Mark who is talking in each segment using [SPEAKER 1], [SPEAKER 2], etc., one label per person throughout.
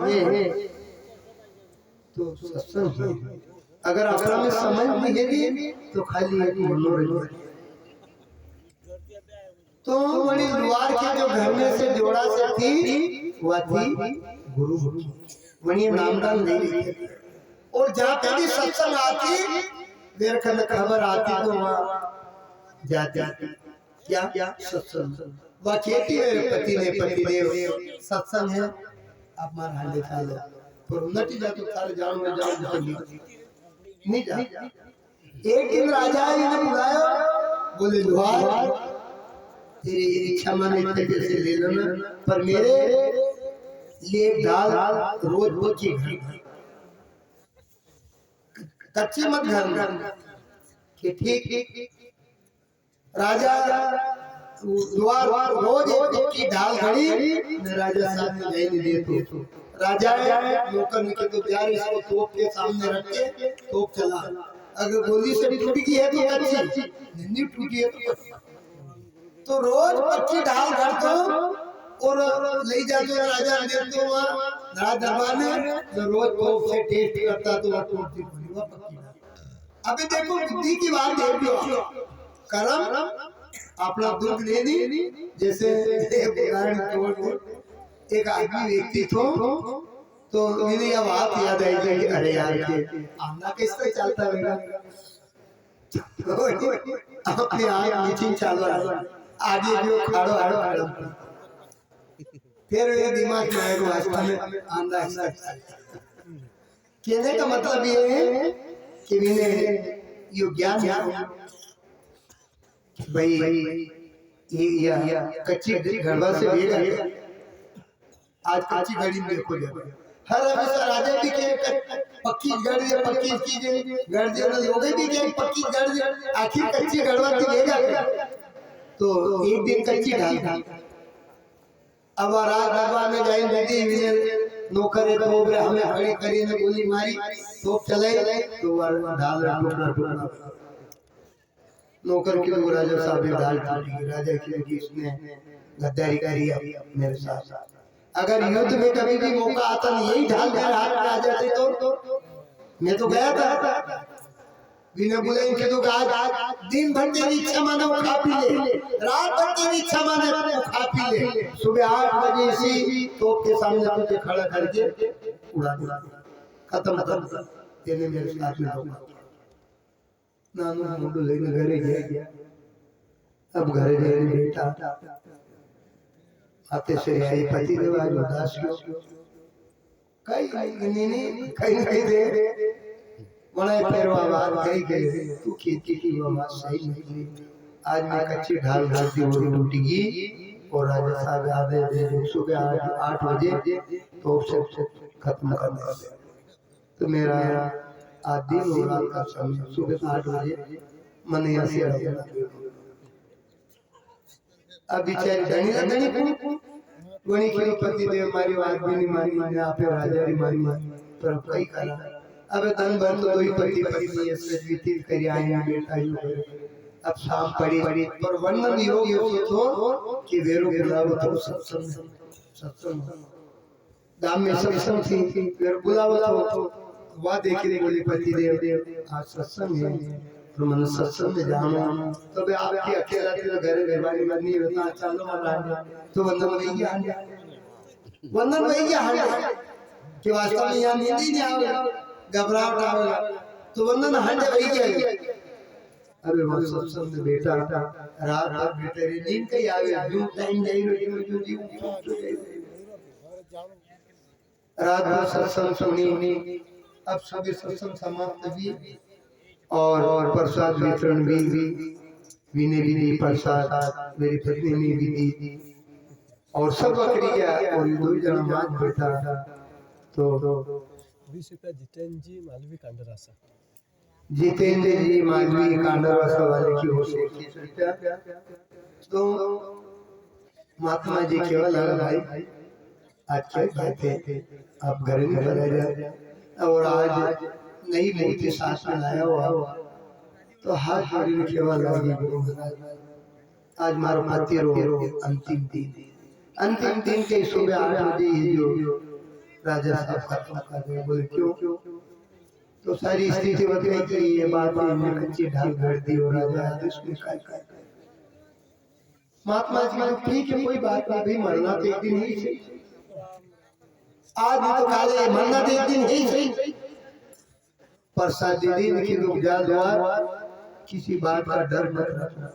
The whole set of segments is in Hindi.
[SPEAKER 1] है तो सत्संग है। अगर अपना में समझ नहीं है तो खाली एक मनोरंजन। तो बड़ी द्वार के जो घर में से जोड़ा से थी वह थी गुरु वही नामदान नहीं। और जहाँ पे भी सत्संग आती देर खबर आती तो वहाँ जाती क्या सत्संग वह कहती है पति ने पति देव सत्संग है आप मार हांडे खा लो पर उन्नति जा तो सारे जाओ नहीं जा। एक दिन राजा जी ने बुलाया बोले द्वार तेरी इच्छा माने जैसे ले लो ना पर मेरे लिए दाल रोज रोज की कच्ची मत घर कि ठीक राजा द्वार रोज की दाल घड़ी मैं राजा साहब में नहीं देते तो राजा नौकर के तो प्यार इसको तोप के सामने रख के तोप चला अगर गोली से टूट गई है तो कच्ची नहीं टूटी है तो रोज पक्की दाल घर तो और ले जाते राजा देते वहाँ राज दरबार में जो रोज तोप से टेस्ट करता तो वह टूटती थी वह पक्की दाल। अभी देखो बुद्धि की बात देख लो कर्म अपना दुख ले ली जैसे एक आदमी व्यक्ति तो मैंने यह बात याद आई कि अरे यार के आमना कैसे चलता रहेगा अपने आप मीटिंग चालू है आगे भी खाड़ो हाड़ो हाड़ो फिर ये दिमाग में आएगा वास्तव में आंधा ऐसा कहने का मतलब ये है कि मैंने यो ज्ञान भाई ये कच्ची घड़वा से भेगा आज कच्ची घड़ी में देखो हर हमेशा राजा भी के पक्की गढ़ दे पक्की चीजें गढ़ दे लोगे भी के पक्की गढ़ दे आखिर कच्ची घड़वा से भेगा तो एक दिन कच्ची ढाल अब रात दरबार में जाए नदी नौकर है तो हमें खड़े करी ने गोली मारी तो चले तो ढाल टुकड़ा टुकड़ा नौकर की तो राजा साहब ढाल टूटी राजा की इसने गद्दारी करी मेरे साथ अगर युद्ध में कभी भी मौका आता नहीं यही ढाल मेरे हाथ में आ जाते तो मैं तो गया था बिना बोले इनके तो आज दिन भर तेरी इच्छा माने वो खा पी ले रात भर तेरी इच्छा माने वो खा पी ले सुबह 8 बजे इसी तोप के सामने तुझे खड़ा करके उड़ा दे खत्म खत्म तेने मेरे साथ में होगा नानू मुंडू लेने घरे गया अब घरे जाने बेटा आते से आई पति देव आज उदास क्यों कहीं दे बड़ा फेरवा बात कही गई तू खेती की वो बात सही नहीं आज मैं कच्ची ढाल ढालती हुई टूटेगी और राजा साहब आधे सुबह 8 बजे तो से खत्म कर दे तो मेरा आज दिन और रात का समय सुबह 8 बजे मन यहाँ से अब बेचारी धनी वही की पति देव मारी बात भी नहीं मानी मैंने आप राजा भी मारी पर कई करा अब तन भर तो वही पति पत्नी ऐसे व्यतीत कर आए हैं बेटा यू अब शाम पड़ी पर वर्णन योग सोचो कि वेरो बुलावो तो सत्संग दाम में सत्संग थी फिर बुलावो तो वह देखी बोली पति देव आज सत्संग है तो मन सत्संग में जानो तो बे आपकी अकेला तेरा घर घरवाली मरनी होता चलो महाराज तो वंदन वही गया कि वास्तव में यहाँ नींद ही नहीं आवेगा घबराहट आवेगा तो वंदन हंडे वही गया अबे वो सत्संग में बेटा रात भर बेटे रे नींद कहीं आवे जो टाइम जाई रो जो रात भर सत्संग सुनी अब सभी सत्संग समाप्त हुई और प्रसाद वितरण भी मैंने भी दी प्रसाद मेरी पत्नी ने भी दी और सब बकरी गया और दो जना माज बैठा तो
[SPEAKER 2] 20 रुपया
[SPEAKER 1] जितेंद्र जी मालवी कांडरासा वाले की हो से 20 रुपया तो महात्मा जी केवल लगा भाई आज क्या कहते आप घर में चले जाए और आज नई मूर्ति साथ में लाया हुआ तो हाथ जोड़ी में केवल लगी आज मारो पति रो अंतिम दिन के सुबह 8 बजे जो राजा साहब खत्म कर दिया। बोले क्यों? तो सारी स्थिति बताई कि ये बात हमने कच्ची ढाल कर दी और राजा आदेश में काय महात्मा जी को ठीक है कोई बात नहीं भाई, मरना तो एक दिन ही सही, आज नहीं तो काले, मरना तो एक दिन ही सही। प्रसाद दीदी ने कि रुक जा द्वार, किसी बात का डर मत रखना।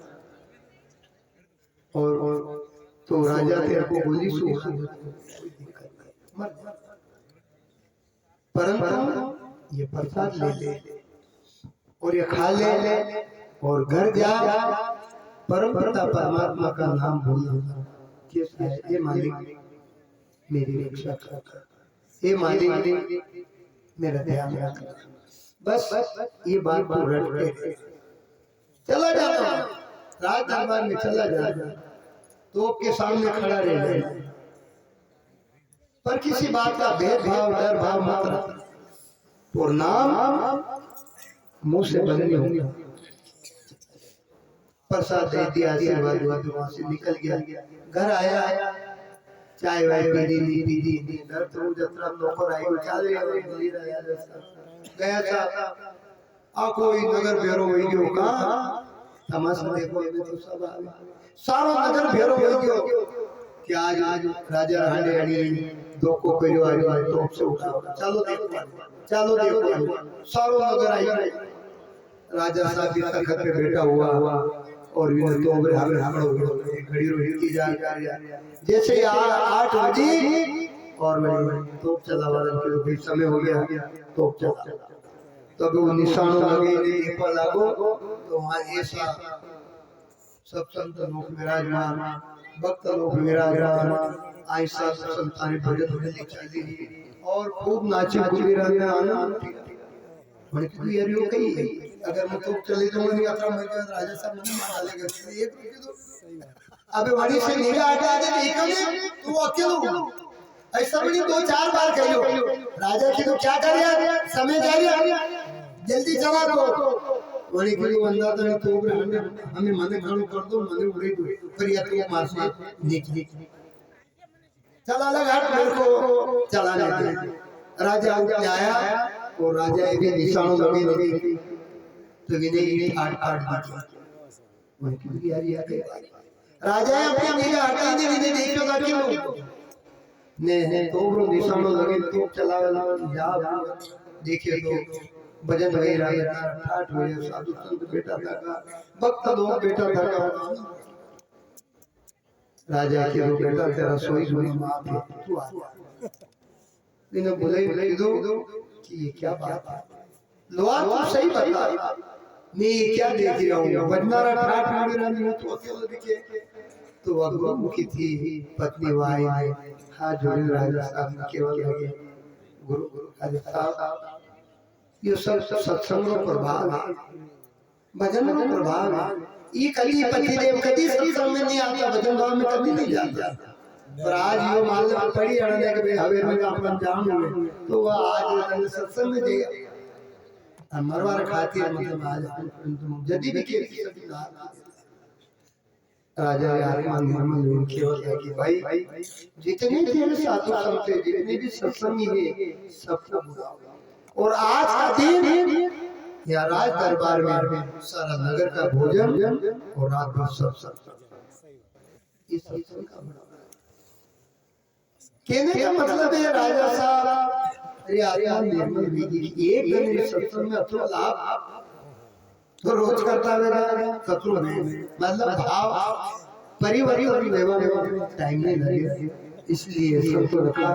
[SPEAKER 1] और तो राजा तेरे को गोली सूखा परंतु ये प्रसाद ले ले और ये खा ले और घर जा, परम पिता परमात्मा का नाम बोलना। कैसा है? ये मालिक मेरी रक्षा कर, ये मालिक मेरा ध्यान रख, बस ये बात को रट के चला जाता, राज दरबार में चला जाता, तोप के सामने खड़ा रह जाए, पर किसी बात का भेदभाव डर भाव मत रख और नाम मुंह से बंद होगा। प्रसाद दे दिया, आशीर्वाद हुआ, तो वहां से निकल गया। घर आया, चाय वाय पी दी, घर तो जत्रा नौकर आई चाले गया था। आ कोई नगर भेरो हो गयो का तमाशा देखो, ये तो सब आ सारो नगर भेरो हो गयो कि आज राजा हांडे हणी दो को करियो आज तोप से उठाओ, चलो देखो सारो नगर आई। राजा साहब भी तखत पे बैठा हुआ और विनय तो अगर हमें घड़ी रोटी की जा जैसे 8 बजे और तोप चला वाला के समय हो गया, तोप चला तब वो निशानों लगे ने पर लागो तो वहां ऐसा सब संत लोग विराजमान, भक्त लोग विराजमान, ऐसा संतान भजन होने चली और खूब नाचे कूदे रहे आनंद मन की यार यो कही अगर मैं तो चले जाऊंगा यात्रा में राजा साहब नहीं मार डालेगा एक तो अबे बड़ी से निगाह हटा दे देखने तू अकेले ऐसा बड़ी 2-4 बार कहियो राजा की तो क्या कर यार समय जा रहा जल्दी चला दो वही के लिए बंदा तो तो हमें मने खड़ो कर दो मने उड़े दो फिर या तो मार से निक चला लगा मेरे को चलाने दे। राजा आया और राजा के निशानों लगे तो विनय आठ वही की यार राजा अपनी निगाह हटा दे विनय देखो का क्यों ने तो निशानों लगे तो चलावे जा देखे तो भजन वगैरह ठाठ हुए साधु संत बेटा था भक्त लोग बेटा था राजा के रो बेटा तेरा सोई मां पे तू आ इन्हें बोले दो कि ये क्या बात है लोहा तू सही बता मैं ये क्या देख रहा हूँ बजनारा ठाठ वगैरह नहीं तो अकेले दिखे तो वह गुरुमुखी थी पत्नी वाई हाथ जोड़े राजा साहब केवल लगे गुरु राजा साहब ये सब सत्संग रो प्रभाव है भजन रो प्रभाव है ये कली पति देव कभी सत्संग में नहीं आता भजन भाव में कभी नहीं जाता पर आज यो मान लो पड़ी अड़ने के हवे में अपन जान हुए तो वह आज सत्संग में देगा मरवार खातिर मतलब आज जदी भी के राजा यार मन में केवल है कि भाई जितने तेरे साधु संत जितने भी सत्संगी है सबको बुलाओ और आज का दिन या राज दरबार में सारा नगर का भोजन और रात भर सब इस सत्संग का कहने का मतलब है राजा साहब अरे आत्मा निर्मल विधि एक दिन सत्संग में अथवा लाभ तो रोज करता मेरा शत्रु नहीं मतलब भाव परिवर्तन लेवा टाइम नहीं लगे इसलिए संतो रखा